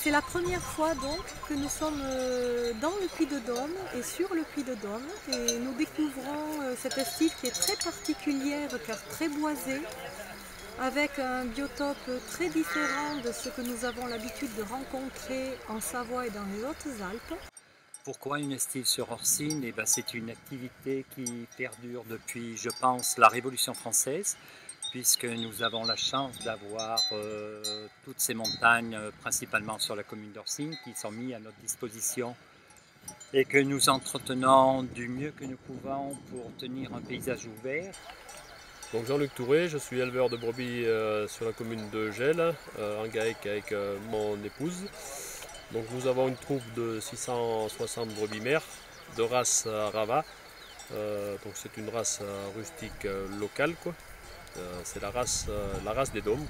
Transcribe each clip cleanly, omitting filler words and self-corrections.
C'est la première fois donc que nous sommes dans le Puy-de-Dôme et sur le Puy-de-Dôme et nous découvrons cette estive qui est très particulière car très boisée, avec un biotope très différent de ce que nous avons l'habitude de rencontrer en Savoie et dans les Hautes-Alpes. Pourquoi une estive sur Orsine? C'est une activité qui perdure depuis, je pense, la Révolution française, puisque nous avons la chance d'avoir toutes ces montagnes, principalement sur la commune d'Orsine, qui sont mises à notre disposition et que nous entretenons du mieux que nous pouvons pour tenir un paysage ouvert. Donc Jean-Luc Touré, je suis éleveur de brebis sur la commune de Gelles, en GAEC avec mon épouse. Donc nous avons une troupe de 660 brebis mères de race Rava. Donc c'est une race rustique locale, quoi. C'est la race des Dômes.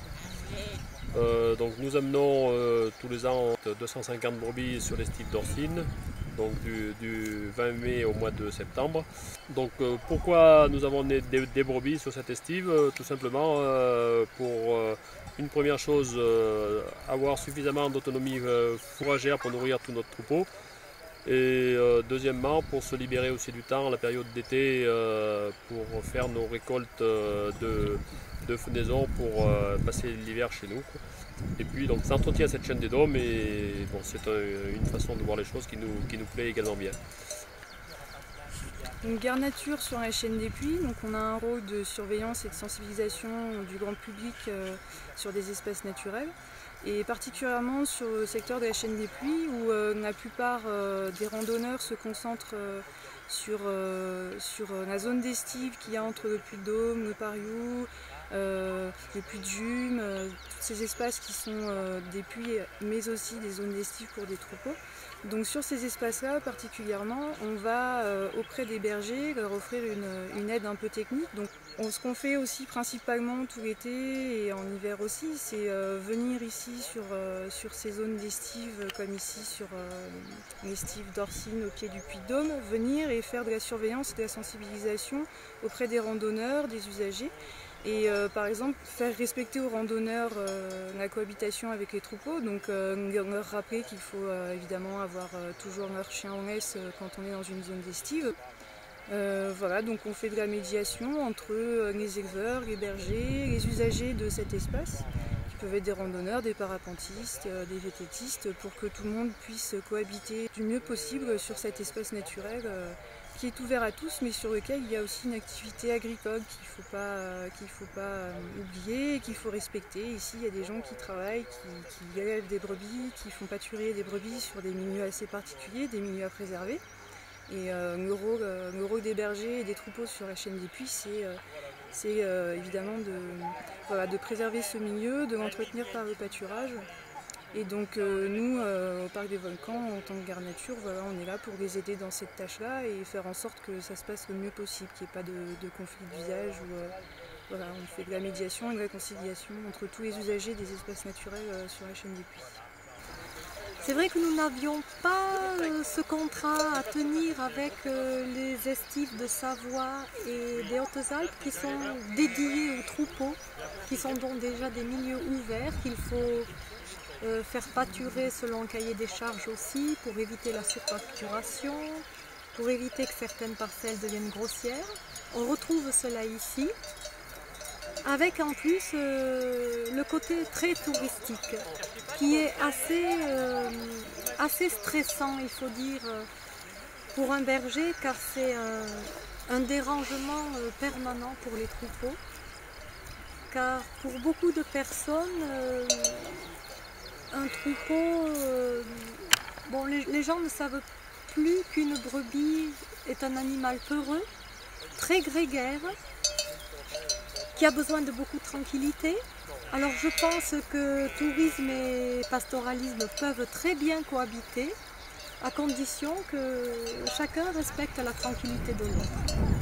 Donc nous amenons tous les ans 250 brebis sur l'estive d'Orsine, donc du 20 mai au mois de septembre. Donc pourquoi nous avons des brebis sur cette estive? Tout simplement pour une première chose, avoir suffisamment d'autonomie fourragère pour nourrir tout notre troupeau. Et deuxièmement, pour se libérer aussi du temps, la période d'été, pour faire nos récoltes de fenaison pour passer l'hiver chez nous, quoi. Et puis donc ça entretient cette chaîne des Dômes et bon, c'est une façon de voir les choses qui nous plaît également bien. Donc Garnature sur la chaîne des Puys, donc on a un rôle de surveillance et de sensibilisation du grand public sur des espaces naturels. Et particulièrement sur le secteur de la chaîne des Puys où la plupart des randonneurs se concentrent sur la zone d'estive qu'il y a entre le Puy-de-Dôme, le Pariou, le Puy-de-Jume, tous ces espaces qui sont des puits mais aussi des zones d'estive pour des troupeaux. Donc sur ces espaces-là particulièrement, on va auprès des bergers leur offrir une aide un peu technique. Donc ce qu'on fait aussi principalement tout l'été et en hiver aussi, c'est venir ici sur ces zones d'estive comme ici sur l'estive d'Orsine au pied du Puy-de-Dôme, venir et faire de la surveillance et de la sensibilisation auprès des randonneurs, des usagers. Et par exemple faire respecter aux randonneurs la cohabitation avec les troupeaux, donc leur rappeler qu'il faut évidemment avoir toujours leur chien en laisse quand on est dans une zone d'estive. Voilà, donc on fait de la médiation entre les éleveurs, les bergers, les usagers de cet espace, qui peuvent être des randonneurs, des parapentistes, des vététistes, pour que tout le monde puisse cohabiter du mieux possible sur cet espace naturel qui est ouvert à tous, mais sur lequel il y a aussi une activité agricole qu'il faut pas oublier et qu'il faut respecter. Ici, il y a des gens qui travaillent, qui élèvent des brebis, qui font pâturer des brebis sur des milieux assez particuliers, des milieux à préserver. Et le rôle des bergers et des troupeaux sur la chaîne des Puys, c'est évidemment de préserver ce milieu, de l'entretenir par le pâturage. Et donc nous, au Parc des Volcans, en tant que Garnature, voilà, on est là pour les aider dans cette tâche-là et faire en sorte que ça se passe le mieux possible, qu'il n'y ait pas de conflit d'usage. Voilà, on fait de la médiation et de la conciliation entre tous les usagers des espaces naturels sur la chaîne des Puys. C'est vrai que nous n'avions pas ce contrat à tenir avec les estives de Savoie et des Hautes-Alpes qui sont dédiés aux troupeaux, qui sont donc déjà des milieux ouverts qu'il faut faire pâturer selon le cahier des charges aussi, pour éviter la surpâturation, pour éviter que certaines parcelles deviennent grossières. On retrouve cela ici, avec en plus le côté très touristique, qui est assez stressant, il faut dire, pour un berger, car c'est un dérangement permanent pour les troupeaux. Car pour beaucoup de personnes, un troupeau, bon, les gens ne savent plus qu'une brebis est un animal peureux, très grégaire, qui a besoin de beaucoup de tranquillité. Alors je pense que tourisme et pastoralisme peuvent très bien cohabiter, à condition que chacun respecte la tranquillité de l'autre.